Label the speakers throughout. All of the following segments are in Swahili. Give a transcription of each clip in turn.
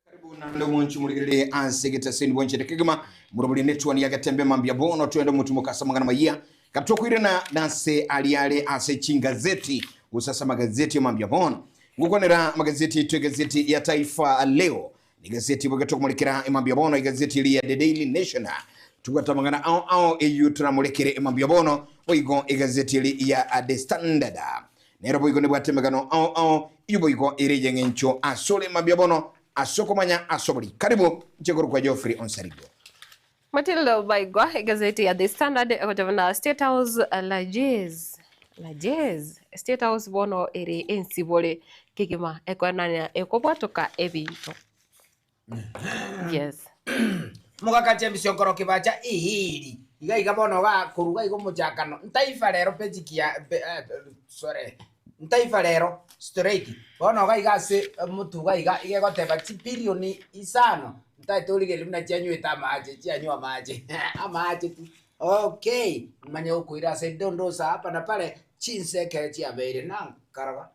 Speaker 1: Karibu na leo mwanchu muligirire ansegeta seni bonche tekigama murabuli netwani yagatembe mambya bono twenda mutumuka samangana maiya kaptokwire na danse aliale ase chingazeti usasa magazeti ya mambya bono ngukonera magazeti tu gazeti ya Taifa Leo ni gazeti bwagato kumulikira mambya bono gazeti ya The Daily Nation tugatamangana au eyu tunamulekere mambya bono oigo gazeti ya The Standard nero boigo ne bwatemagano au yuboigo ireje ngencho asole mambya bono asokomanya asobuli karibu njegoro kwa Geoffrey Onsarigo
Speaker 2: Matilda Baigwa gazeti ya The Standard kutavana State House la Jazz State House bono ere ensibole kigima ekwananya ekobwatoka ebintu yes
Speaker 3: mugaka chembisyo nkoro kibacha ihiri iga bono ga kuruga igo mujakano Taifa Lero pejikia Taifa Lero straight bono ga igase mutu ga iga goteba bilioni isano ntaitolike limna chanyweta maje chanywa maje amaje tu okay manye ukuira se dondosa hapa na pale chinseke chia bere na karaga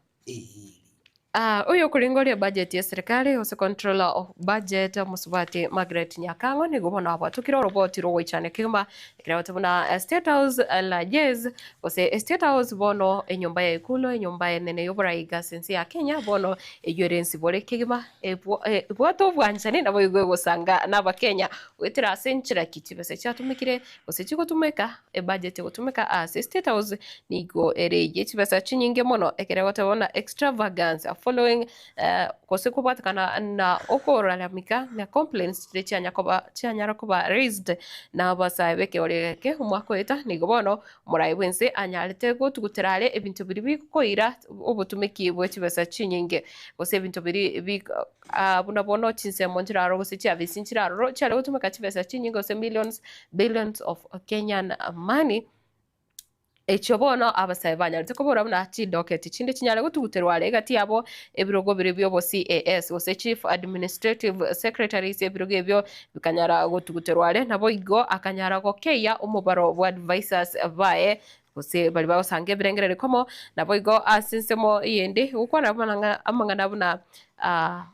Speaker 2: uyo kulingoria budget ya serikali ose controller of budget musubati Margaret Nyakango ni gubona abatukira roboti rowichane kima kirawatabuna State House la Jazz ose State House bono enyumba ya ikulo enyumba nene yobora igasensi ya Kenya bono eyorensi bole kima bwato bwanchane nabo yigwe sanga naba Kenya wetira senchira kitibese cyatumikire ose chiko tumeka budget gutumeka State House nigo ereje kibesa chinyinge mono ekirawatabona extravagance following kose kubatakana na okoralamika na complaints cyanyara kuba raised na basabeke oreke umwako eta nigobono murai wense anyalite gutuguterale ebintu biri bikoira obutumiki bwe kibesa chinyinge kose ebintu biri buna bono chinse montiraro kose cyavisinchiraro cyale gutumika kibesa chinyinge kose billions of Kenyan money echobono abasaye banyarite ko borabona ati docket chinde chinyale gutuguterwale gati yabo ebirogo biri byo CAS ose chief administrative secretaries ebirogo ebyo bikanyara gutuguterwale nabo igo akanyara gokeya umubaro wa advisors bae ose bali basange birengerere komo nabo igo asinsemo yende uko nabana amangana buna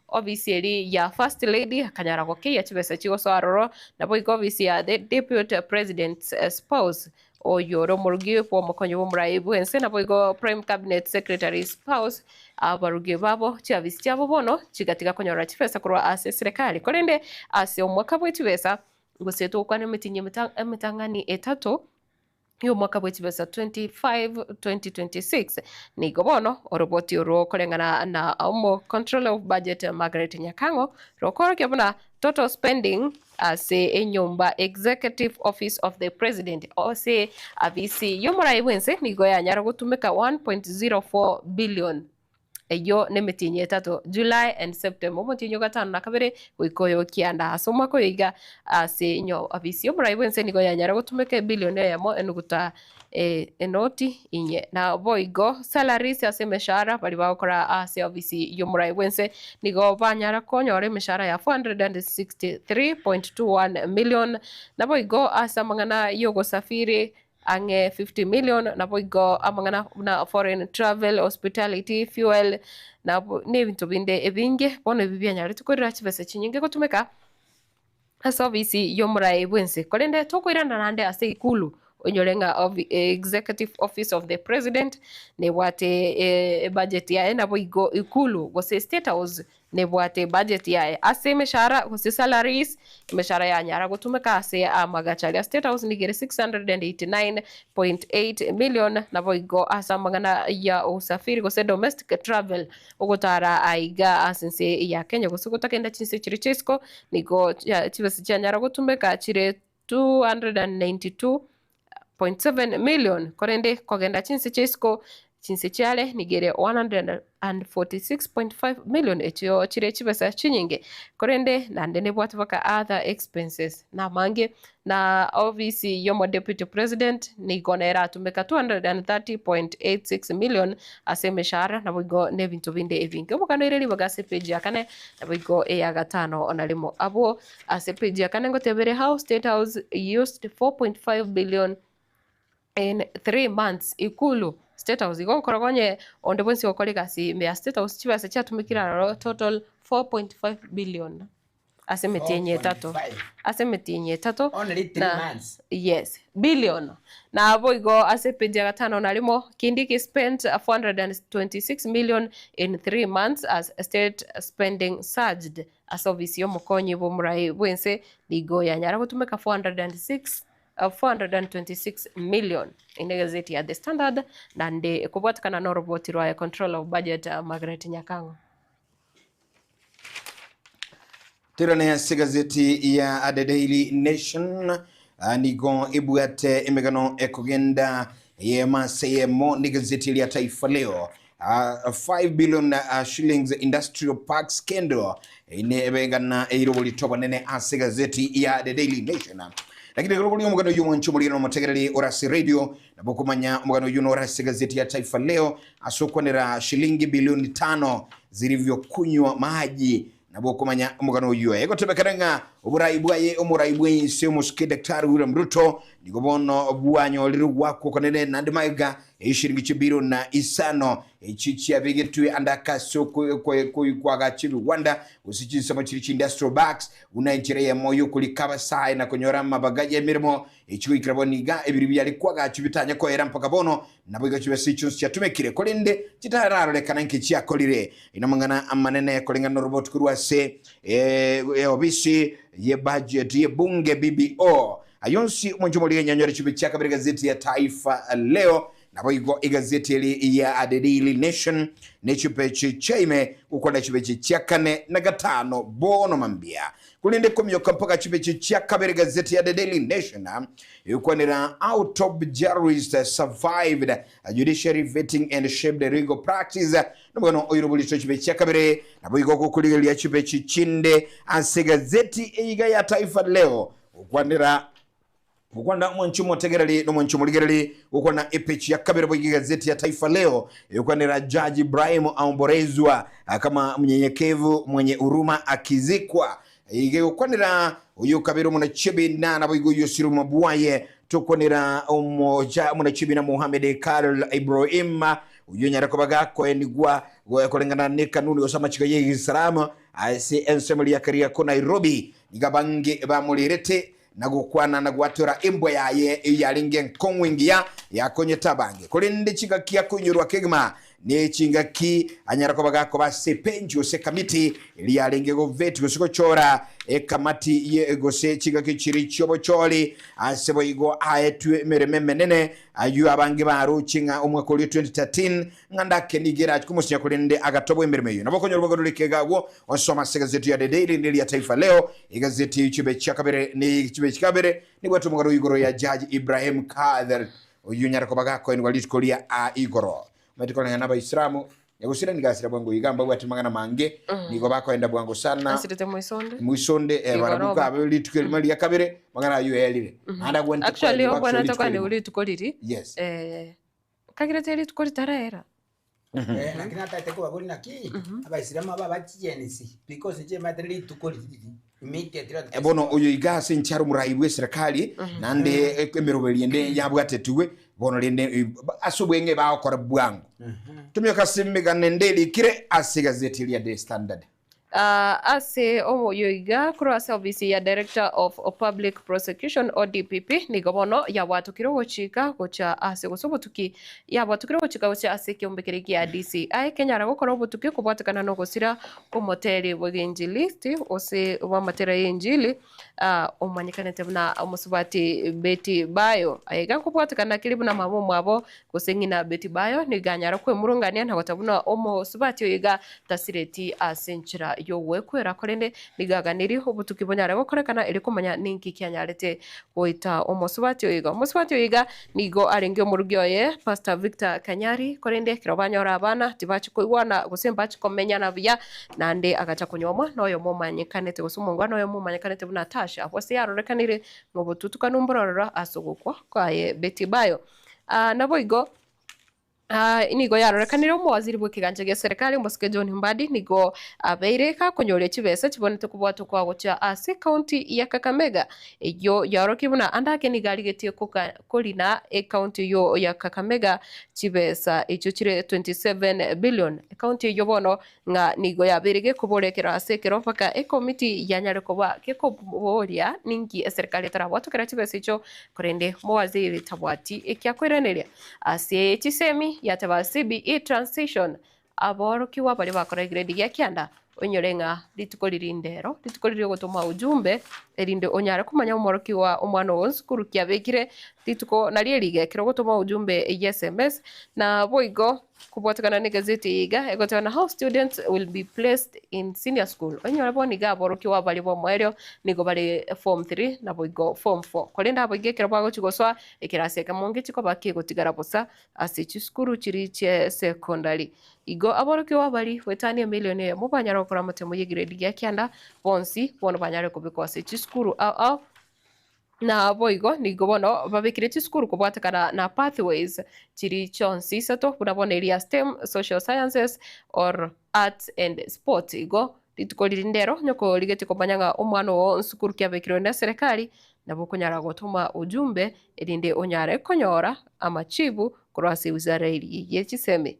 Speaker 2: obviously ya first lady akanyara gokeya kibesa chigoso aroro nabo igo obviously ya the deputy president's spouse oyoro murugi po mokonyo muraibu ense nabo igo prime cabinet secretary spouse abarugi babo chavisi cyabo bono kigatika konyora kifesa kurwa ase serikali kolende ase omwaka bwetibesa guseto kwa nemitinye mitangani etato yo mwaka bwetibesa 2026 nigo bono oroboti oro kolengana na omo control of budget Margaret Nyakango rokoro kyabona total spending ase enyumba executive office of the president ose avisi yomurai wense nigo yanyara gutumika 1.04 billion eyo nemetinye tato July and September mutinyo gatano na kabere wikoyo kianda asoma ko yiga ase nyo avisi yomurai wense nigo yanyara gutumika billion yamo enuguta enoti inye na boigo salaries ase meshara bali bakora ase avisi yomurai wense nigo banyara konyore meshara ya 463.21 million na boigo asa mangana yogo safiri ange 50 million na boigo amangana na foreign travel hospitality fuel na nebintu binde ebinge bono bibyanyara tukorera kibese kinyinge gutumeka asa avisi yomurai wense kolende tokoirana nande ase ikulu onyolenga of executive office of the president ne wate budget ya na boigo ikulu gose State House ne wate budget ya ase meshara gose salaries meshara ya nyara gutumeka ase amagachali State House nigere 689.8 million na boigo asa magana ya usafiri gose domestic travel ogotara aiga asense ya Kenya gose gutakenda chinse chirichesko nigo chibese nyara gutumeka chire 292 0.7 million korende kogenda chinsi chesko chinsi chiale nigere 146.5 million ekyo chire chibesa chinyinge korende nande nebwate baka other expenses na mange na office yomo deputy president nigonera atumeka 230.86 million ase mishahara na bwigo nebintu binde ebinge obukano ireli bagase page yakane na bwigo eya gatano onalimo abo ase page yakane ngotebere how State House used 4.5 billion in 3 months ikulu State House igonkoroganye onde bonsi okole kasi me State House chibase chatumikira total 4.5 billion asemetinye tatu
Speaker 3: only 3 months.
Speaker 2: Yes, billion na abo igo asepedia gatano nalimo Kindiki spent 426 million in 3 months as state spending surged as obviously omukonyi bomurai bwense ligo yanyara gutumeka 426 million in the gazette ya The Standard nande kubatikana no roboti rwa control of budget Margaret Nyakango.
Speaker 1: Tirane ya gazeti ya The Daily Nation nigo ibuate imegano ekugenda yema seyemo ni gazeti ya Taifa Leo 5 billion shillings industrial park scandal inebengana iroboli toba nene gazeti ya The Daily Nation. Lakini kulokoli umugano yumo nchumuliro no mategerali orasi radio na bokumanya umugano yuno orasi gazeti ya Taifa Leo asokwanira shilingi bilioni 5 zilivyokunywa maji na bokumanya umugano yuo ego tebekerenga uburaibwaye umuraibwe se muske daktari William Ruto nigobono bwanyo liru wako konene nandimaiga ishiringi chibiro na isano echichi abigetwe andaka soko kwa gachi Rwanda usichi sama chirichi industrial parks unainjire moyo kulikaba sai na konyora mabagaje emirimo echigo ikraboniga ebiribi yali kwa gachi bitanya ko era mpaka bono nabwiga chibese cyose cyatumekire kolinde kitararo lekana nkichi yakolire inamangana amanene kolinga no robot kurwase obisi ye budget ye bunge BBO ayonsi umonjumuli nyanyore chibichaka kabiri gazeti ya Taifa Leo na boigo igazeti ya The Daily Nation nechipechi chaime ukonda chipechi chakane na gatano bono mambia kulinde kumyoka mpaka chipechi chakabiri gazeti ya The Daily Nation yukonera out of jurors survived a judiciary vetting and shaped the legal practice nobono oyirubuli chipechi chakabiri na boigo kukulilia chipechi chinde gazeti iga ya Taifa Leo ukwanda mwanchumo tegerali no mwanchumo ligerali ukona epichi ya kabiri bwigi gazeti ya Taifa Leo ukwanira Judge Ibrahim aomborezwa kama mnyenyekevu mwenye huruma akizikwa ige ukwanira uyu kabiri munachibi na bwigo yosiru mabwaye tukonira umoja munachibi na Mohamed Karl Ibrahim uyu nyara kobaga ko enigwa kolengana ne kanuni osama chikaye Islam ase ensemble ya Karia ko Nairobi nigabange bamulirete nagukwana nagwatura imbwa yaye yalinge nkonwingia yakonye tabange kolinde chigakia kunyurwa kegma ne chingaki anyara ko basepenji ose kamiti yalinge go veti gusiko chora kamati ye gose chigaki chiri chobo choli asebo igo aetwe meremenene ayu abange baru chinga umwaka wa 2013 nganda kenigera kumusinya kolinde agatobo emeremeyo nabokonyorwa godulikegawo osoma gazeti ya The Daily ndili ya Taifa Leo igazeti ichibe chakabere ni chibe chakabere ni watu mugaro igoro ya Judge Ibrahim Kader uyu nyara ko enwalitikolia igoro matikola na Islamu yagusira nigasira bwango igamba bwati mangana mange niko bakoenda bwango sana
Speaker 2: asirite
Speaker 1: muisonde barabuka abalitukeli mali yakabere mangana ayo yalire anda gwenta
Speaker 2: actually obona takane ulitukoliri
Speaker 1: yes
Speaker 2: kagira teli tukolitara
Speaker 3: lakini hata teko bagoli naki abaisilamu babachijenisi because je materi tukoliri immediately
Speaker 1: bono uyu igase ncharo muraibwe serikali nande emerobeli ende yabwatetuwe bono lende asobwenge baokora bwangu tumyoka simmiga nendeli kire gazeti ya The Standard
Speaker 2: ase omo yoiga cross office ya Director of Public Prosecution ODPP nigobono ya watu kirogo chika gocha ase gosobotuki ya watu kirogo chika gocha ase kiombekiriki ya DCI Kenya ragokora obotuki kubwatakana no gosira omoteri bw'injilisti ose wa matera y'injili omanyikanete na omusubati Betty Bayo aiga kubwatakana kiribu na mabo mwabo gosengina Betty Bayo niganyara kwe murungania ntagotabuna omusubati yoiga tasireti asenchira yowe kwera korende nigaganiri obutuki bonyare gokorekana iri kumanya ninki kianyarete goita omosubati oiga nigo arenge omurugi oye Pastor Victor Kanyari korende kiro banyora abana tibachi koigwana gusembachi komenyana buya nande agacha kunyomwa noyo mumanyikanete gusumungwa noyo mumanyikanete buna Tasha bose yarorekanire ngo bututuka numbororora asogokwa kwaye Betty Bayo nabo igo nigo yarorekanire omwaziri bw'ekiganja gya serikali Omusike John Mbadi nigo abeireka konyoria chibesa chibonete kubwatwa kwa gocha ase county ya Kakamega iyo yarokibuna andake nigarigetie kolina county yo ya Kakamega chibesa icho chire 27 billion county yo bono nga nigo yaberege kuborekera ase kero paka committee yanyare kuba kekoboria ningi serikali tarabwatwa chibesa icho korende mwaziri tabwati ekyakwereneria ase chisemi yataba CBE transition aborokiwa bali bakora grade ya kianda onyorenga litukolirindero litukolire gutuma ujumbe erinde onyara kumanya umorokiwa omwana wonsukuru kyabekire lituko nalierige kiro gutuma ujumbe SMS na boigo kubwatakana ni gazeti iga egotana how students will be placed in senior school onyora boni ga borokiwa bali bo mweryo nigo bali form 3 na boigo form 4 kolenda boige kiro bago chigoswa ekirase kamonge chiko baki gotigara bosa ase chiskuru chiri che secondary igo aborokiwa bali wetania milioni mubanyara okora matemo yigiredi ya kianda bonsi bono banyare kubiko ase chiskuru au na boigo nigo bono babikire chiskuru kubwatakana na pathways chiri chonsi sato bunabona area STEM social sciences or arts and sports igo litukolirindero nyoko ligeti kompanyanga omwana wo nsukuru kyabekire na serikali nabo kunyara gutuma ujumbe erinde onyare konyora amachibu kurasi wizara iri yechiseme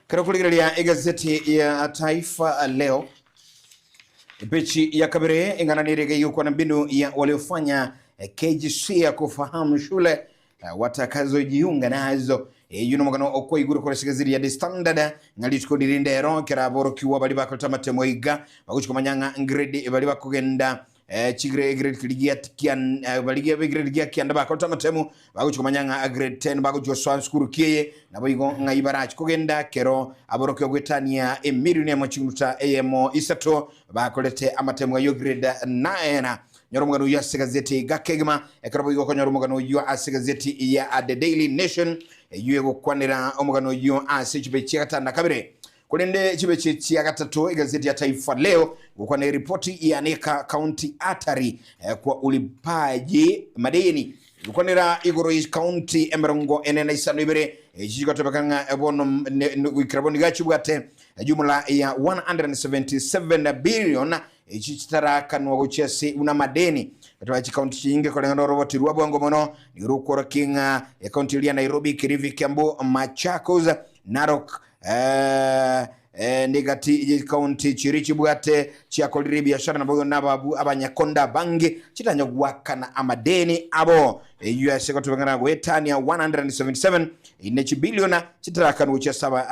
Speaker 1: Kero kuligiria gazeti ya Taifa Leo pechi ya kabere ingananirege yuko na mbinu ya waliofanya KGC ya kufahamu shule watakazojiunga nazo yuno magano okwo iguru kore sigaziri ya The Standard ngalitiko dirindero kera borokiwa bali bakolta matemoiga bakuchikomanyanga grade bali bakugenda chigre grade ligiatikian baligia grade ligiatikian bakolta matemu bakuchikomanyanga grade 10 bakuchoswa skuru kiye nabo igo ngaibarachi kugenda kero aborokiwa gwetania emiliyoni ya machinguta emo isato bakolete amatemu yo grade 9 nyoromugano ya gazeti gakegma ekarabo igo nyoromugano ya gazeti ya The Daily Nation yuego kwanira omugano yo chibe chiakata kabire kulende chibe chiakata gazeti ya Taifa Leo gukwana ripoti ya Neka County Atari kwa ulipaji madeni gukwanira igoro county emerongo enena isano ibere chikotobakanga bono ikraboni gachubwate jumla ya 177 billion ichichitara kanwa gochese una madeni katwa county chinge kolengano roboti rwabwango mono irukoro kinga ya county ya Nairobi, Kilifi, Kiambu, Machakos, Narok negati county chirichi bwate chiakoliri biashara nabo nababu abanyakonda bangi chitanyagwakana amadeni abo US kotubangana gwetani ya 177 inechi biliona chitarakana uchesaba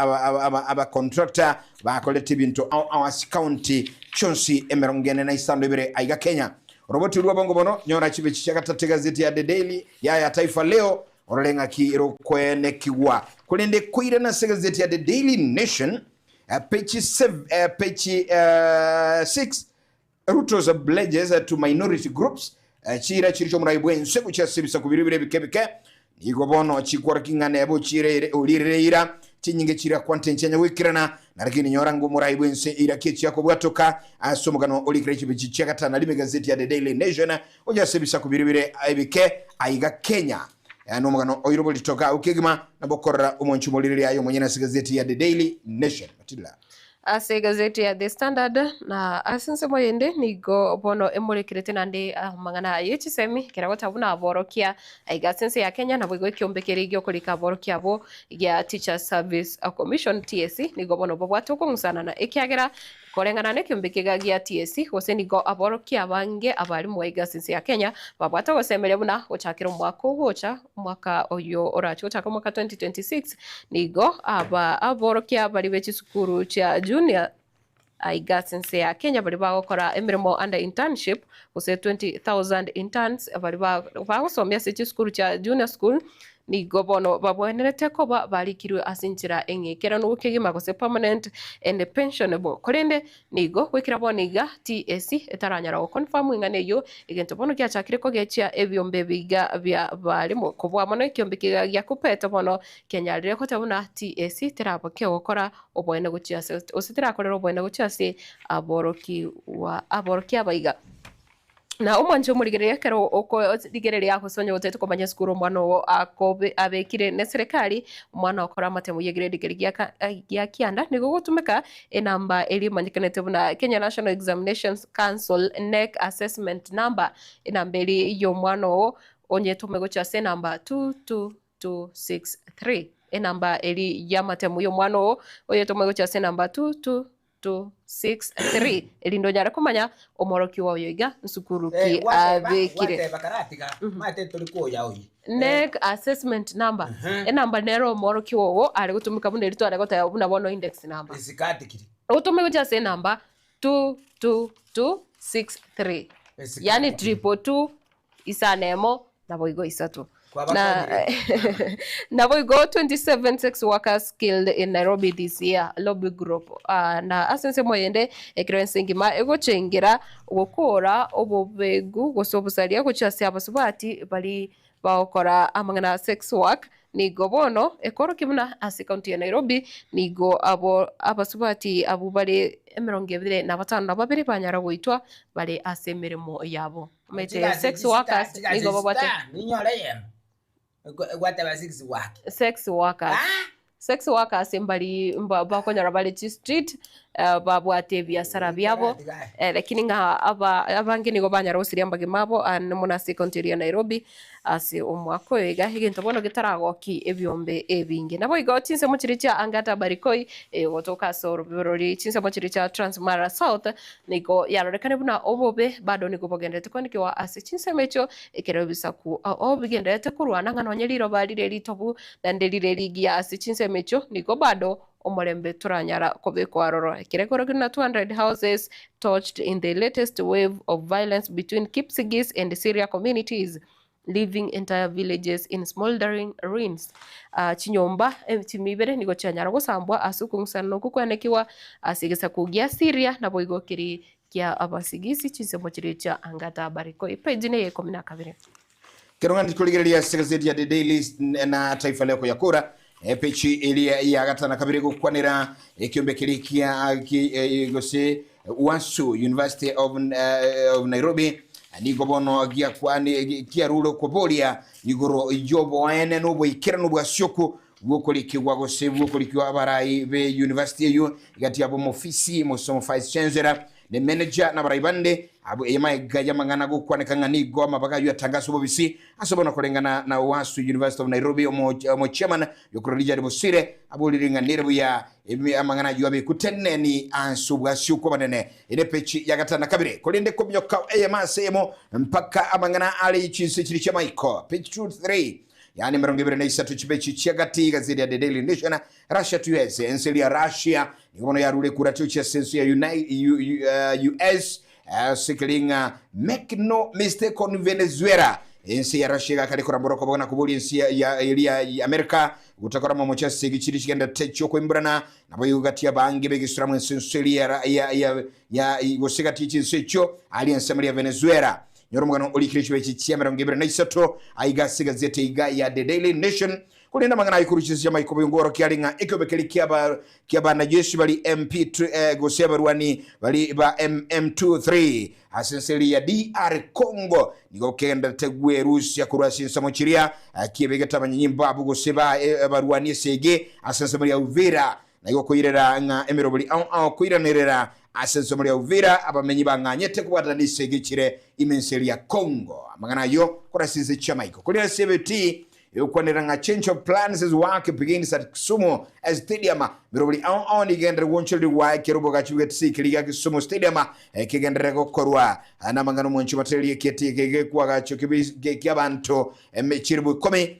Speaker 1: aba contractor bakolete bintu awas county chonsi emerongene na isando ibere aiga Kenya roboti rwabongo bono nyora chibe chichakata gazeti ya The Daily ya Taifa Leo orolenga kiro kwene kiwa kulende kuira na gazeti ya The Daily Nation page 6 Ruto's pledges to minority groups chira chiricho muraibwense kuchasibisa kubiribire bikebike nigobono chikwara kingane abo chire ulireira chinyinge chira kwantenchenya wikirana narakini nyorango muraibwense ira kechi yako bwatoka asomugano olikrechi bichichakata na lime gazeti ya The Daily Nation ujasibisa kubiribire ibike aiga Kenya nomugano oyirobo litoka ukigima nabokora umonchi molirire ayo mwenyena gazeti ya The Daily Nation matila
Speaker 2: ase gazeti ya The Standard na asense moyende nigo bono emulekirete nande mangana yechisemi kiragota buna aborokia aiga sense ya Kenya na bwigo kyombekere igyo kulika aborokia bo ya Teacher Service Commission TSC nigo bono bobwato kungusana na ekyagera kolengana ne kyombekega gya TSC hose nigo aborokia bange abali mu aiga sense ya Kenya babwato gosemere buna ochakira mwaka ugocha mwaka oyo oracho chaka mwaka 2026 nigo aba aborokia bali bechisukuru cha junior aiga sense ya Kenya bali bagokora emirimo under internship use 20,000 interns bali bagosomya se school cha junior school nigo bono babwenerete koba barikirwe asinchira eng'ekera n'okegima gose permanent and pensionable korende nigo gwikira boniga TSC etaranyara gukonfirm ingane yo egento bono giachakire ko gechia ebyombe biga bya barimo kubwa mono ikyombe gya kupeta bono kenyarire ko tabuna TSC terabo ke gukora obwene guchia ositira korera obwene guchia se aboroki abaiga na umanje umurigereria kero uko rigereria kusonye gutete kumanya skuru mwana wo akobe abekire ne serikali mwana okora matemu yegire rigereria ya kianda nigo gutumika enamba eri manyikanete buna Kenya National Examinations Council NEC assessment number enamba eri yo mwana wo onye tumego cha se namba 22263 enamba eri ya matemu yo mwana wo onye tumego cha se namba 22263 elindo nyara kumanya omoroki wa yoiga nsukuru ki abekire
Speaker 3: bakaratiga mate tuliko ya oyi
Speaker 2: NEC assessment number enamba nero omoroki wo ari gutumika bune rito ari gota buna bono index number
Speaker 3: isikatikiri
Speaker 2: utumika cha se namba 22263 yani 222 isanemo na boigo isatu na boigo 27 sex workers killed in Nairobi this year lobby group na asense moyende ekirensingima egochengira gukora obobegu gosobusaria guchasi abasubati bali baokora amangana sex work nigo bono ekoro kimuna asi county ya Nairobi nigo abasubati abubale 25 na babiri banyara goitwa bali asemeremo yabo mete sex workers nigo babate
Speaker 3: ninyore
Speaker 2: sex workers sex workers mbali bakonyara bali street babwate biasara byabo lakini nga abangi nigo banyara usiria mbage mabo muna secondary ya Nairobi asi umwako ega higento bono gitaragoki ebyombe ebingi nabo igo tinse muchiricha Angata Barikoi gotoka soro birori tinse muchiricha Transmara South nigo yarorekane buna obobe bado nigo bogendete konikiwa asi tinse mecho ekerobisaku obigendete kurwana ngano nyeliro balire litobu dandelire ligia asi tinse mecho nigo bado omorembe turanyara kobekwa roro kirekoro kuna 200 houses touched in the latest wave of violence between Kipsigis and the Syria communities, leaving entire villages in smoldering ruins. Chinyomba timibere nigo chanyara gusambwa asukungsano kukwanekiwa asigisa kugia Syria na boigo kiri kia abasigisi chinsemo chiricha Angata Barikoi pejine ye 12
Speaker 1: kironga ndikuligereria segazeti ya The Daily na Taifa Leo ya kura pechi ilia ya gatana kabiri gukwanira ekyombe kirikia gose Wasu University of Nairobi nigo bono gia kwani kia rulo kobolia igoro ijobo waene no boikera no bwasyoku gukolikirwa gose gukolikirwa abarai be university yo igati abo ofisi musomo vice chancellor ne manager na baraibande abo yamaye gayamangana gukwaneka nganigo amabaga yo atangaso bobisi asobona kolengana na Wasu University of Nairobi omo chairman yokurija Bosire abo liringanire buya amangana yo abe kutenne ni ansubwa syuko banene ine pechi yagatana kabire kolinde komyoka eyamasemo mpaka amangana ali chinse chiri cha Michael page 23 yani 23 chipechi chagati gazeti ya The Daily Nation Russia to US enseli ya Russia nikono ya rule kuratu cha sensu ya US sikilinga make no mistake on Venezuela ensi ya Russia kali koramboro ko bona kubuli ensi ya America gutakora mu cha sigi chiri chigenda techo ko imbrana nabo yugati abangi begisura mu sensu ya gosigati chinsecho alliance ya Venezuela Yoromugano olikirichwe chichiamera ngebere na isato aigasiga zete iga ya The Daily Nation kulinda mangana ikuruchizia maikobo ngoro kialinga ekobekeli kiaba na jeshi bali MP2 goseba ruani bali ba MM23 asenseli ya DR Congo niko kenda tegwe Russia kurasi samochiria kiebegeta banyimba bugoseba baruani sege asenseli ya Uvira na yoko koirera nga emerobali koiranirera asenso muri Uvira abamenyi banganyete kubwatanise gikire imenseli ya Congo amagana yo kurasize chamaiko kulira CBT yokwanira nga change of plans as work begins at Kisumu Stadium mirobali ni gendere woncheli wa kirobo gachiwe tsikiliga Kisumu Stadium kigendere gokorwa ana mangano monchi mateli yekete kwa gacho kibanto emechiribu 10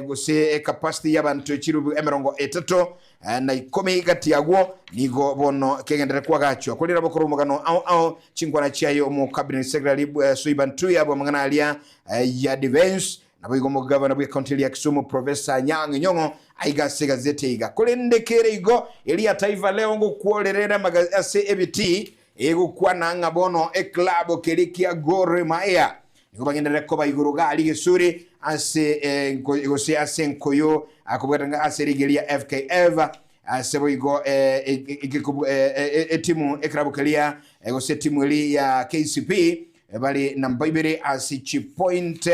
Speaker 1: gose capacity y'abantu chirubu emerongo etato na 10 gati yagwo nigo bono kegendere kwa gacho kulira bokoro mugano chingwana chayo mu cabinet secretary Suibantu yabo mangana alia ya defense nabo igo mugabana bwe county ya Kisumu Professor Nyang' Nyong'o aigase gazeti iga kulendekere igo ili ya Taifa Leo ngukuolerera magazeti ebiti ego kwana ngabono club kelikia Gor Mahia niko bagendera ko bayiguru gali gesuri ase ngose ase nkoyo akubwatanga ase rigelia FKF asebo igo timu club kelia gose timu ili ya KCP bali namba ibere asichi point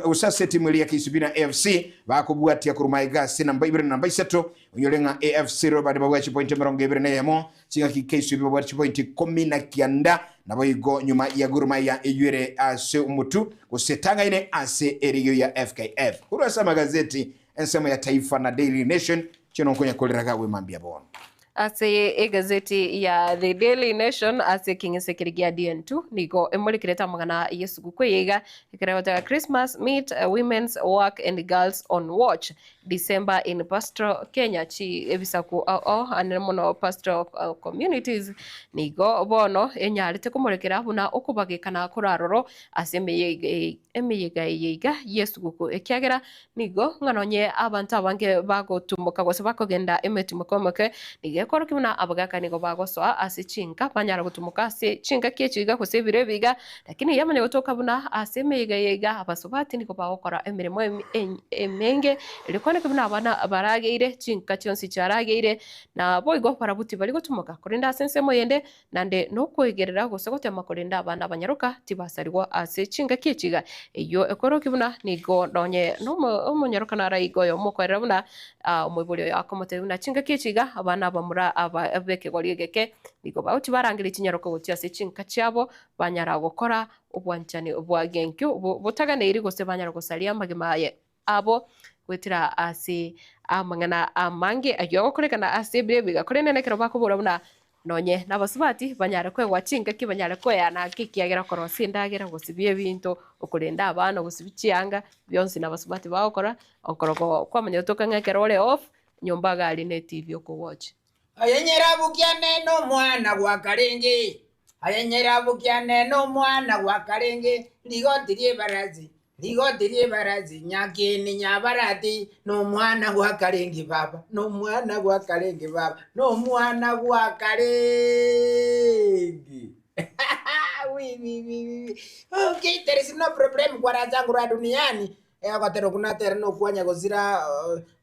Speaker 1: usase timu ili ya KCP na AFC bakubwatia kurumaiga se namba ibere namba 3 unyolenga AFC ro bali bagwachi point mirongo ibere na yamo singa ki KCP bagwachi point 19 nabo igo nyuma ya Gor Mahia iyure ase umutu kusetanga ine ase eriyo ya FKF kurasa magazeti ensema ya Taifa na Daily Nation chino konya koleraga we mambia bono
Speaker 2: ase gazeti ya The Daily Nation ase kingese kirigia DN2 nigo emurikireta magana Yesu gukwiga ikireta Christmas meet women's work and girls on watch December in pastoral Kenya chi ebisaku anemono pastoral communities nigo bono enyarite kumurikira buna okubagikana kuraroro ase emeyega Yesu guku ekyagera nigo nganonye abantu abange bagotumuka gose bakogenda emetumukomoke nigo koro kimuna abagaka nigo bagoswa ase chinka banyara gutumuka ase chinka kiechiga kose birebiga lakini yamane gotoka buna ase meyega abasobati nigo bagokora emirimo emenge ilikone kimuna abana barageire chinka cyonsi cyarageire na boigo parabuti bari gutumuka kurinda sensemo yende nande no kwegerera gose gotema kurinda abana banyaruka tibasarigwa ase chinka kiechiga iyo ekoro kimuna nigo donye no umunyaruka nara igoyo mukorera buna umubulyo yakomote buna chinka kiechiga abana bamura abeke gorigeke nigo bauti barangira ikinyaruko gutia se chinka cyabo banyara gukora ubwanchane ubwagenkyo butagane iri gose banyara gusalia magemaye abo gwetira ase amangana amange ayo kurekana ase birebiga kurenene kero bakubura buna nonye nabasubati banyara kwegwa chinka kibanyara kwya na kikiagera korosi ndagira gusibye bintu ukurenda abana gusibicyanga byonsi nabasubati bakora okoroko kwamanya toka ngekero ole off nyomba gali ne TV oko watch
Speaker 3: ayenyerabukia neno mwana gwa Karenge ayenyerabukia neno mwana gwa Karenge ligotirie barazi nyakini nyabarati no mwana gwa Karenge baba no mwana gwa Karenge baba no mwana gwa Karenge okay, there is no problem kwa razangu ra duniani akatero kuna tereno kwanya gozira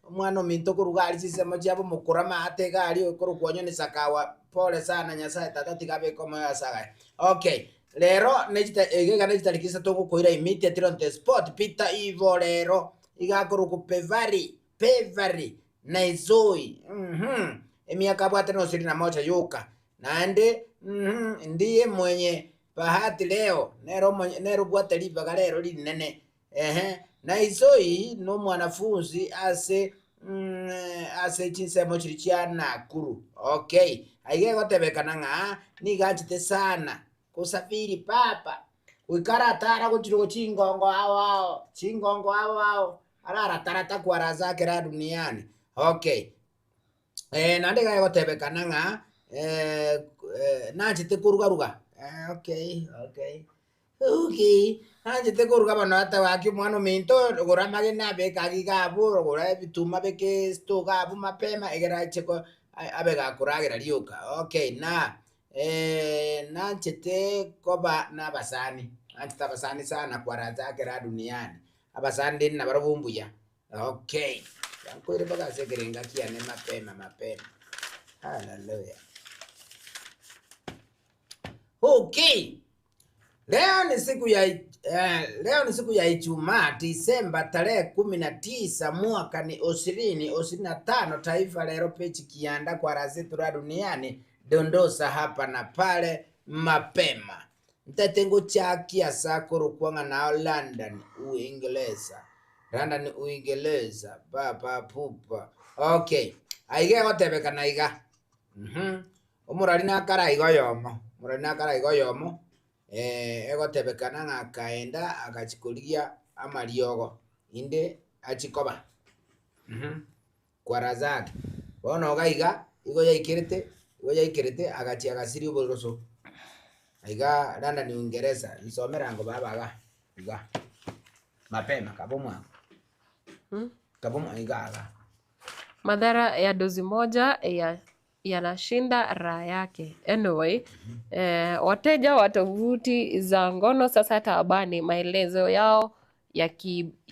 Speaker 3: mwana minto kurugali sisemo cyabo mukurama ategali ukuru kwonyo nisakawa pole sana nyasaye tatati gabe komo yasaga okay lero nejita egega nejita likisa tongo koira immediately on the spot Peter Ivo lero igakuru ku pevari na izoi emiaka bwate no siri na moja yuka nande ndiye mwenye bahati leo nero bwate libaga lero linene na izoi no mwanafunzi ase chinsemo chirichiana kuru okay aige gotebekana nga nigachite sana kusafiri papa wikaratara kuchiro chingongo awao arara tarata kwara zake ra duniani okay nande ga gotebekana nga nachite kurugaruga okay hanjite kuruga bano ata waki mwana minto gora magena be kagiga buro gora bituma beke stoga bu mapema egera cheko abega kuragira liuka okay na nanchete koba na basani anchita basani sana kwa raza kera duniani abasani na barabumbuya okay yanko ile baga sekerenga kiane mapema haleluya okay. Leo ni siku ya Ijumaa Disemba tarehe 19 mwaka ni 2025 Taifa Leo pechi kianda kwa razetu ra duniani dondosa hapa na pale mapema mtatengo chaki asakuru kwanga na London Uingereza baba pupa okay aige gotebeka na iga umurari na kara igoyomo egotebekana ngakaenda agachikulia amariogo inde achikoba kwa razaki bono gaiga igo yaikirete agachi agasiri uboroso aiga London Uingereza nsomera ngo babaga iga mapema kabomwa. Kabomwa igaga.
Speaker 2: Madhara ya dozi moja yanashinda raha yake. Anyway, wateja wa tovuti za ngono sasa tabani maelezo yao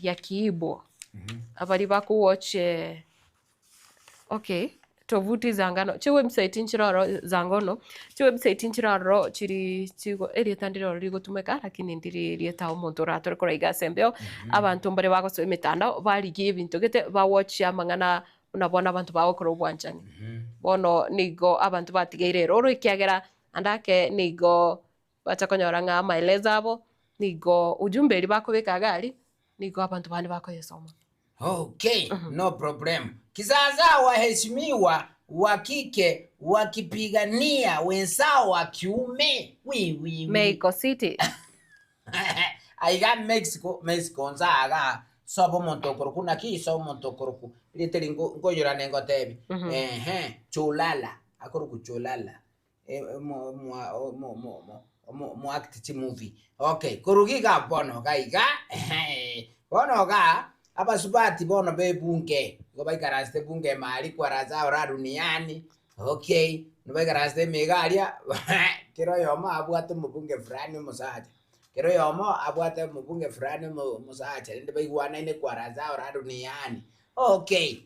Speaker 2: ya kiibo. Abali bakuwatch okay, tovuti za ngano chi website nchiroro za ngono chi website nchiroro chiri chigo eri tandiro rigotumeka lakini ndiri rieta omuntu ratore kora igasembeo abantu mbare bagosoma emitandao barigie ebintu gete bawatch amang'ana unabona abantu bagokora obwanchani bono nigo abantu batigeire roro ikiagera andake nigo bachakonyora ng'a maelezo abo nigo ujumbe eri bakobeka gari nigo abantu bandi bakoyesoma.
Speaker 3: Okay, no problem. Kizaza waheshimiwa wa kike wakipigania wenzao wa kiume.
Speaker 2: Mexico City.
Speaker 3: Aiga Mexico nzaga sobo montokoro kuna ki sobo montokoro ku liteli ngoyora nengo tebi. Cholala akoro ku cholala. Mo act chi movie. Okay, kurugiga bono gaiga. Bono ga abasubati bono be bunge go baikaraste bunge mali kwaraza ora duniani. Okay, no baikaraste megalia kero yoma abwate mubunge fulani musaje kero yoma abwate mubunge fulani musaje ndi baigwana ine kwaraza ora duniani. Okay,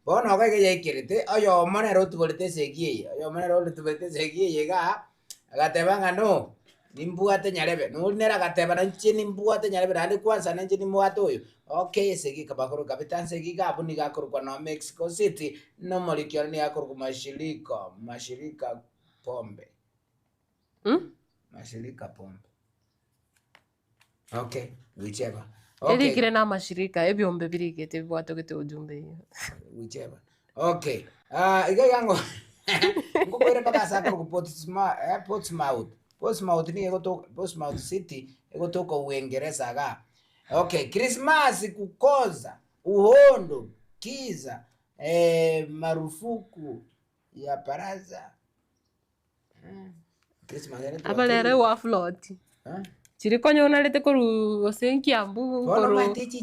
Speaker 3: bono ga ge kirete ayo monero tubolete segie ayo monero tubolete segie ga agatebanga no nimbuate nyarebe no nera gateba na nchini nimbuate nyarebe rali kwanza na nchini muato uyu. Okay, segi kabakoro kapitan segi gabu ni gakoro kwa no Mexico City no molikio ni gakoro kwa mashirika pombe. Mashirika pombe. Okay, whichever.
Speaker 2: Okay. Kile na mashirika ebyombe birigete bwato gete ujumbe.
Speaker 3: Whichever. Okay. Iga yango ngobere bakasa ko Portsmouth ni Portsmouth City egotoka Uingereza ga. Okay, Christmas kukoza uhondo kiza marufuku ya baraza. Christmas
Speaker 2: abalere wa float. Chiri konyo unalete koru Osenkiambu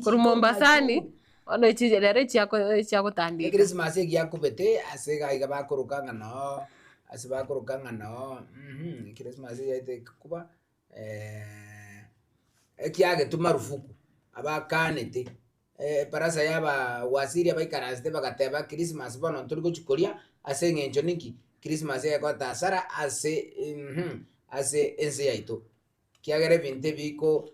Speaker 2: koru Mombasani ono ichijerere chiako tandi.
Speaker 3: Christmas yakubete asega igaba korukanga no asiba korukanga no. Christmas yete kuba ekiage tumarufuku abakanete parasa yaba wasiri abaikaraste bagateba Christmas bono nturiko chikoria ase ngenjo niki Christmas yako tasara ase ense yaito kiagere binte biko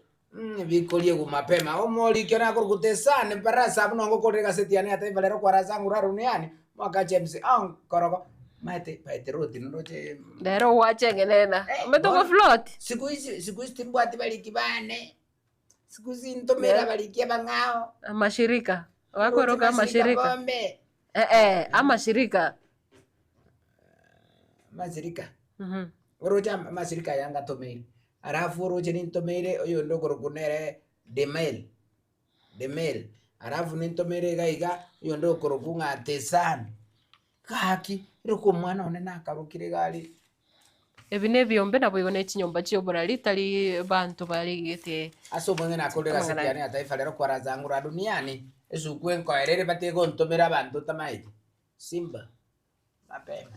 Speaker 3: bikolie gumapema omoli kena kurukutesane parasa abunongo korega setiane ate valero kwaraza nguraruniani mwaka James korogo maite roti ndoche
Speaker 2: dero wachengenena umetoko float
Speaker 3: siku hizi timbwati balikibane siku hizi ntomera balikia bangao
Speaker 2: mashirika wakoroga mashirika mashirika oroja
Speaker 3: mashirika yanga tomeri arafu oroje ni ntomere oyo ndogoro kunere demel arafu ni ntomere gaiga oyo ndogoro kunga tesan kaki roko mwana one nakarukire gali
Speaker 2: ebine byombe nabo ibone chinyomba chiyobora litali bantu bali gete
Speaker 3: aso mwenye nakolera setiane ataifa lero kwaraza ngura duniani esukwenko erere batego ntomera abantu tamaiti simba mapema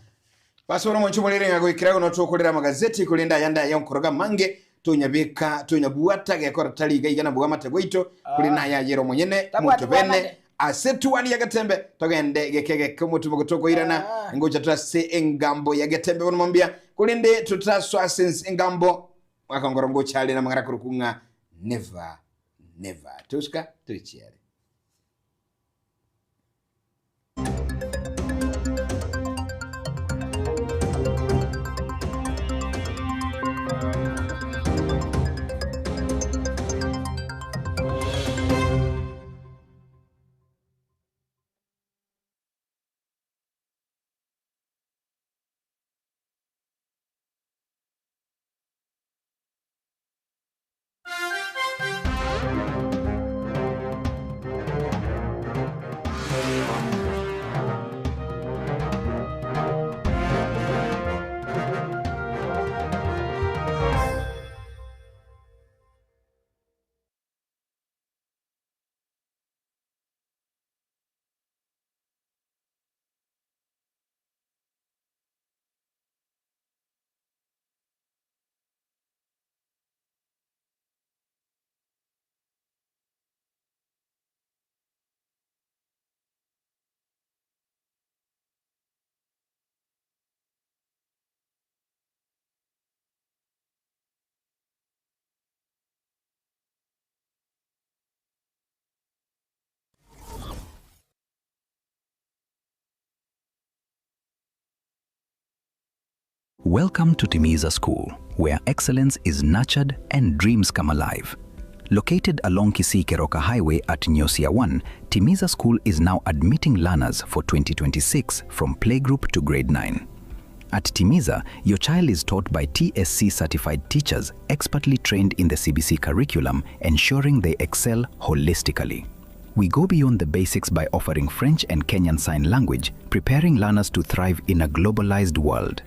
Speaker 1: basoro moncho molere ngago ikirago no tokolera magazeti kulinda yanda yonkoroga mange tonyabeka tonyabuata gekora tali gaigana bwa matagwito kulina ya yero monyene muntu bene asetu wali yagatembe togende gekege kumutu bogotoko irana ngoja twase engambo yagatembe bonomambia kulinde tutaswa sense engambo akangoro ngochale na mangara kurukunga never tuska tuchiere.
Speaker 4: Welcome to Timiza School, where excellence is nurtured and dreams come alive. Located along Kisii-Keroka Highway at Nyosia 1, Timiza School is now admitting learners for 2026 from playgroup to grade 9. At Timiza, your child is taught by TSC-certified teachers expertly trained in the CBC curriculum, ensuring they excel holistically. We go beyond the basics by offering French and Kenyan Sign Language, preparing learners to thrive in a globalized world.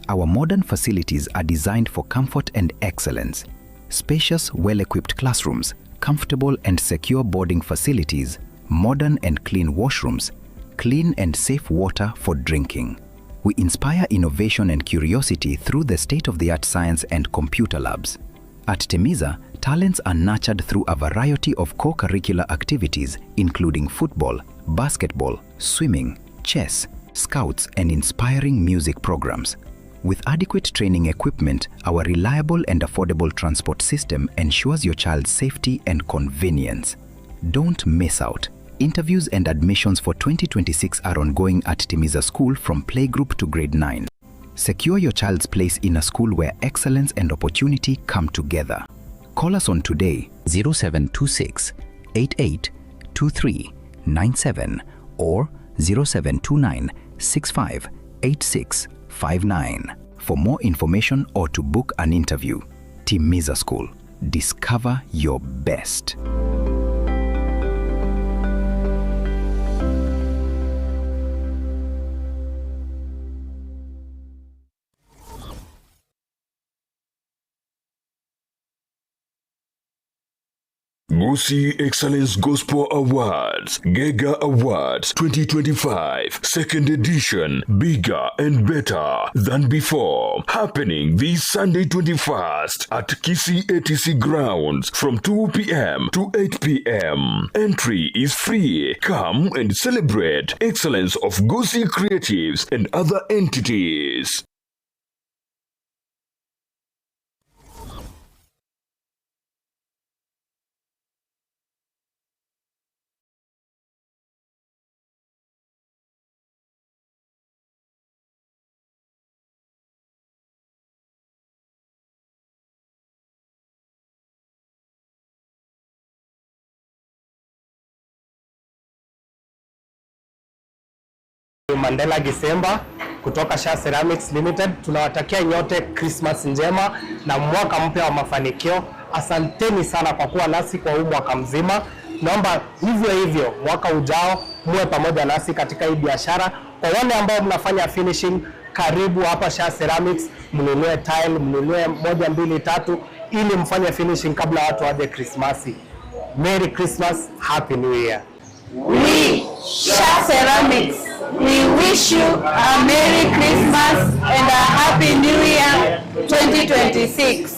Speaker 4: Our modern facilities are designed for comfort and excellence. Spacious, well-equipped classrooms, comfortable and secure boarding facilities, modern and clean washrooms, clean and safe water for drinking. We inspire innovation and curiosity through the state-of-the-art science and computer labs. At Timiza, talents are nurtured through a variety of co-curricular activities, including football, basketball, swimming, chess, scouts, and inspiring music programs. With adequate training equipment, our reliable and affordable transport system ensures your child's safety and convenience. Don't miss out. Interviews and admissions for 2026 are ongoing at Timiza School from playgroup to grade 9. Secure your child's place in a school where excellence and opportunity come together. Call us on today 0726 88 2397 or 0729 65 86 59. For more information or to book an interview. Timiza School. Discover your best.
Speaker 5: Gusii Excellence Gospel Awards, Gega Awards 2025, second edition, bigger and better than before. Happening this Sunday 21st at Kisii ATC grounds from 2 p.m. to 8 p.m. Entry is free. Come and celebrate excellence of Gusii creatives and other entities.
Speaker 6: Mandela Gisemba kutoka Sha Ceramics Limited. Tunawatakia nyote Christmas njema na mwaka mpya wa mafanikio. Asanteni sana kwa kuwa nasi kwa huu mwaka mzima. Naomba hivyo mwaka ujao muwe pamoja nasi katika hii biashara. Kwa wale ambao mnafanya finishing, karibu hapa Sha Ceramics, mnunue tile, mnunue 1, 2, 3 ili mfanye finishing kabla watu waje Christmasi. Merry Christmas, Happy New Year.
Speaker 7: We, Sha Ceramics, we wish you a Merry Christmas and a Happy New Year 2026.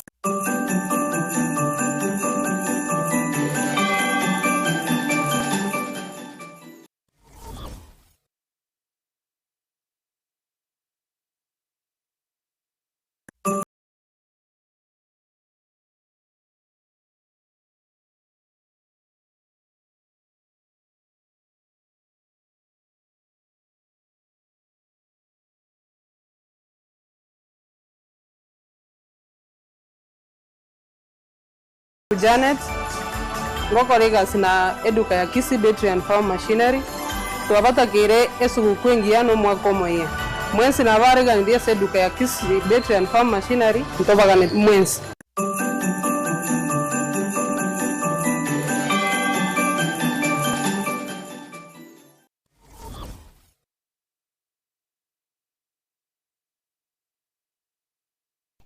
Speaker 8: Janet ngoko regas na eduka ya Kisii Battery and Farm Machinery twabata kire esugu kwengiano mwako moye mwensi na barega ndiye eduka ya Kisii Battery and Farm Machinery ntobaga ne mwensi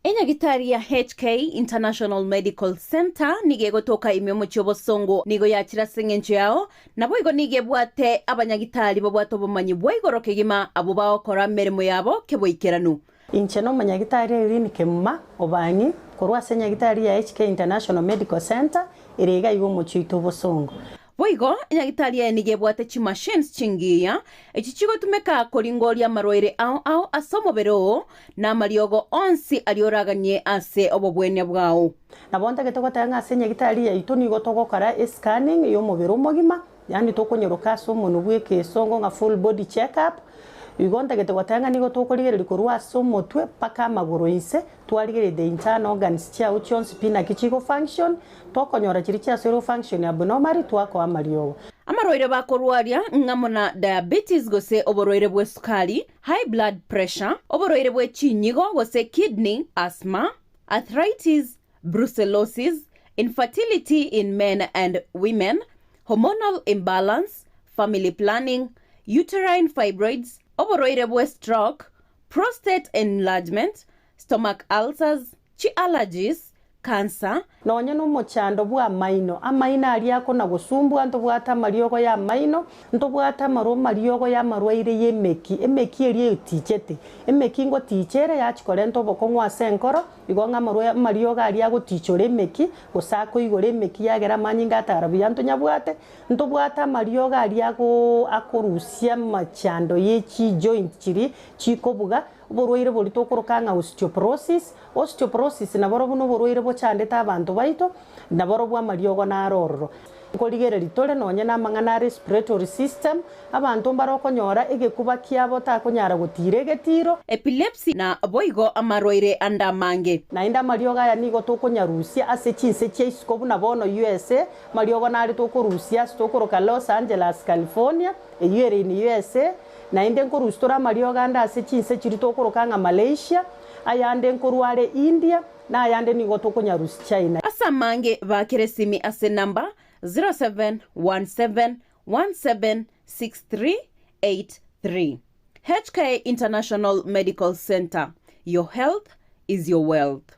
Speaker 9: Enyagitari ya HK International Medical Center nige gotoka imyomo cyobosongo nigo yakira sengenje yao nabo igo nige bwate abanyagitari bo bwato bumanyi bwigoroke gima abo bakora meremo yabo keboikeranu
Speaker 10: incheno manyagitari iri kemma obanyi korwa senyagitari ya HK International Medical Center irega igo mochito bosongo
Speaker 9: Boigo, enyagitari nige bwate chi machines chingiya, echichigo tumeka koringoria maroire au asomobero na mariogo onsi alioraganye ase obobwenya bwao.
Speaker 10: Na bonta getoko tanga senyagitari ya itoni gotoko kara scanning yo mobero mogima, yani toko nyoroka so monobwe ke songo nga full body check up. igonta gete gotanga nigo tokorigereri korwa somotwe paka amaguru ise twarigere the internal organs chia chionsi pina kichigo function tokonyora chiri chia zero function abnormally twako amariogo
Speaker 9: amaroire bakorwaria ngamona diabetes gose oboroire bwe sukari, high blood pressure, oboroire bwe chinyigo gose kidney, asthma, arthritis, brucellosis, infertility in men and women, hormonal imbalance, family planning, uterine fibroids, oboroire bwe stroke, prostate enlargement, stomach ulcers, chi allergies, cancer.
Speaker 10: Nonye no mochando bwa maino amaina ali ako na gusumbu anto bwata mariogo ya maino nto bwata maro mariogo ya marwaire yemeki emeki eri tichete emeki ngo tichere ya chikore nto bokongwa senkoro igonga marwa mariogo ali ago tichore emeki gusako igore emeki yagera manyinga tarabu yanto nyabwate nto bwata mariogo ali ago akorusia machando yechi joint chiri chikobuga borwaire borito korokanga osteoporosis na boro buno borwaire bochandeta abantu baito na boro bwa mariogo na rororo korigere litore nonye na mangana respiratory system abantu barokonyora egekuba kiabo takonyara gutire getiro
Speaker 9: epilepsy na boigo amaroire anda mange
Speaker 10: na inda mariogo ya nigo tokonyarusia ase chinse cheisikobu na bono USA mariogo na ari tokorusia stokoroka Los Angeles California eyere in USA na inde nkorustora mariogo anda ase chinse chiri tokorokanga Malaysia ayande nkorware India na ayande nigo tokonyarusi China
Speaker 9: asa mange bakeresimi ase namba 0717176383 HK International Medical Center. Your health is your wealth.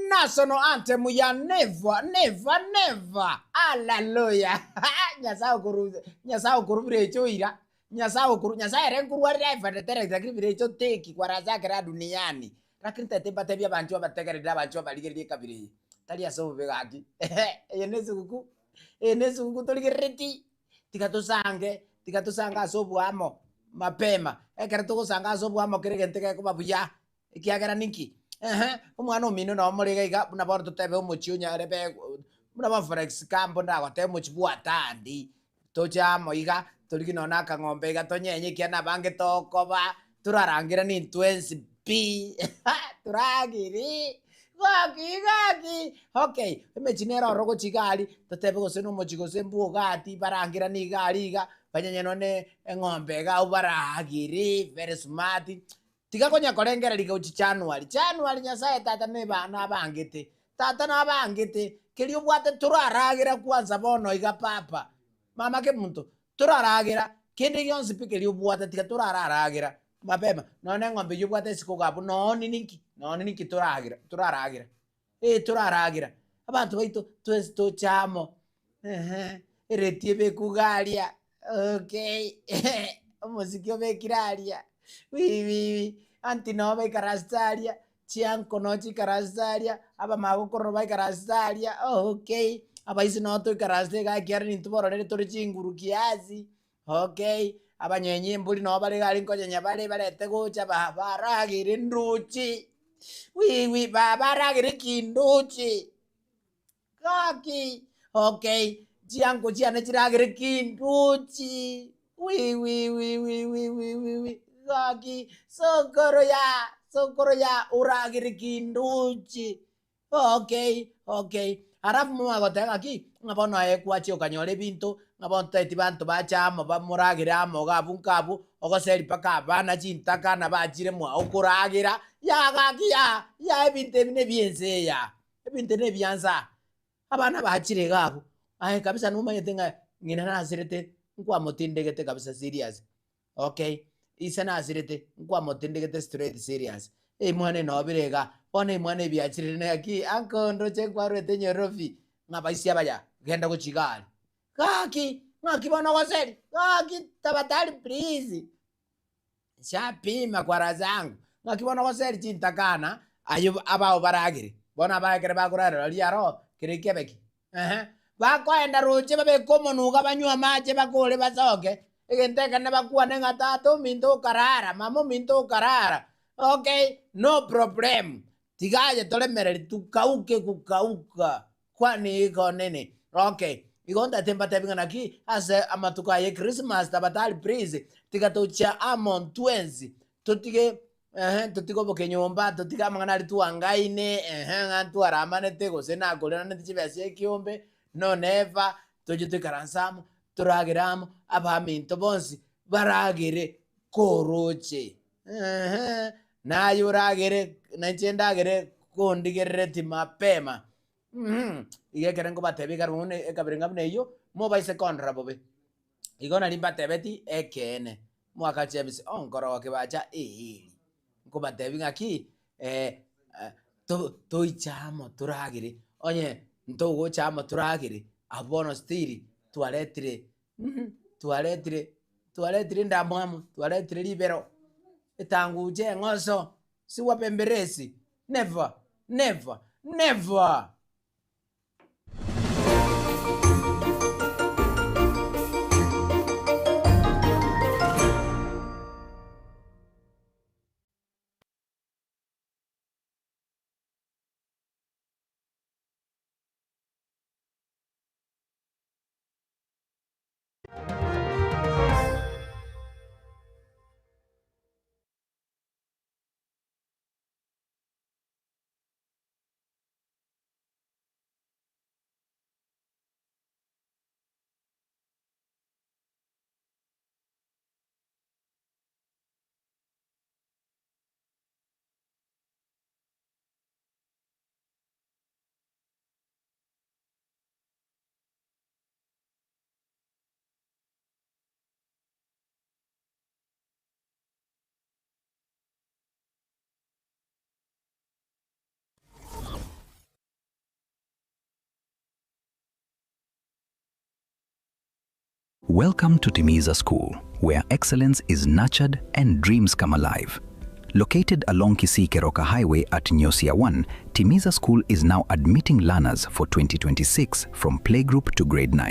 Speaker 3: National anthem ya never. Hallelujah. Nyasao kuru birecho ira. Nyasao renkuru wari raifa tetere birecho teki kwa razake ra duniani. Lakini tetemba tebia bantu abategerera bantu abaligeri kabiri. Tali aso begaki. Enesu kuku toligereti. Tikatosanga asobu amo mapema ekera tugusanga asobu amo kiregenteke kubabuya ikiagera ninki umwana omino no murega iga na boro tutebe umuchiunya rebe muna ba forex campo ndago te muchibu atandi tochamo iga toligino na kangombe iga tonyenye kiana bange tokoba turarangira ni 20p turagiri Gaki. Okay, imechinera rogo chigali, tatebe go seno mochigo sembu gati barangira ni galiga, banyanya none engombe ga ubaragiri, very smart. Tiga konya korengera liga uchi January nyasaye tata ne bana bangete. Tata na bangete, kelio bwate turaragira kwanza bono iga papa. Mama ke muntu, turaragira, kende yonsi pikelio bwate tiga turaragira. Mapema, none ngombe yubwate sikogabu noni ninki turaragira. Turaragira. Abantu baito twesto chamo. Retiebe kugalia. Okay. Musikio bekiralia. Oui. Antinove karastalia. Chianco nochi karastalia. Aba magokoro bai karastalia. Okay. Aba isi noto karastega kiari nituboro nere tori chinguru kiasi. Okay. Abanyenye mbuli no bale gali nkonya bale balete gocha baragire nduchi. Oui, baragire kinduchi. Kaki. Okay. Jianko jiane chiragire kinduchi. Oui. Kaki. Sokoro ya uragire kinduchi. Okay. Harafu mwa gotega ki ngabono ekwachi okanyole bintu ngabon tete bantu bachamo bamuragira amoga bunkabu ogoseri paka abana chintaka na bachire mwa okuragira yagakia ya ebinte bine biense ya ebinte ne bianza abana bachire gabo kabisa numa yetenga ngina na sirete nkwa motindegete kabisa serious. Okay, isana asirete nkwa motindegete straight serious mwane no birega one mwane biachire ne aki ankondo chenkwarete nyorofi ngabaisia baya genda kuchigari kaki ngakibona kwaseli kaki tabatali please shapima kwara zangu ngakibona kwaseli chintakana ayo abao baragire bona bagire bakurara liaro kirekebeki bakwenda roche babekomonuka banywa mache bakole basoke egenteka ne bakuwa ne ngatato minto karara mamo minto karara okay no problem tigaje tolemereri tukauke kukauka kwani iko nene okay igonda temba tebingana ki ase amatuka ye Christmas tabatali please tikatocha amon twenzi totige totigo bokenyomba totiga mangana tuangaine ngantu aramane tego sena golena ntichibese kiombe no never tojutu karansamu turagiramo abaminto bonsi baragire koroche nayo uragire nanchendagire kondigereti mapema igekere ngo batebika rune ekabirenga bneyo mo baise konra bobe igona limba tebeti ekene mwaka chebisi onkoro wakibacha ngo batebinga ki to ichamo turagire onye ntogo chamo turagire abono stiri tualetire ndamwamu tualetire libero etangu je ngoso si wapemberesi never.
Speaker 4: Welcome to Timiza School, where excellence is nurtured and dreams come alive. Located along Kisii-Keroka Highway at Nyosia 1, Timiza School is now admitting learners for 2026 from playgroup to grade 9.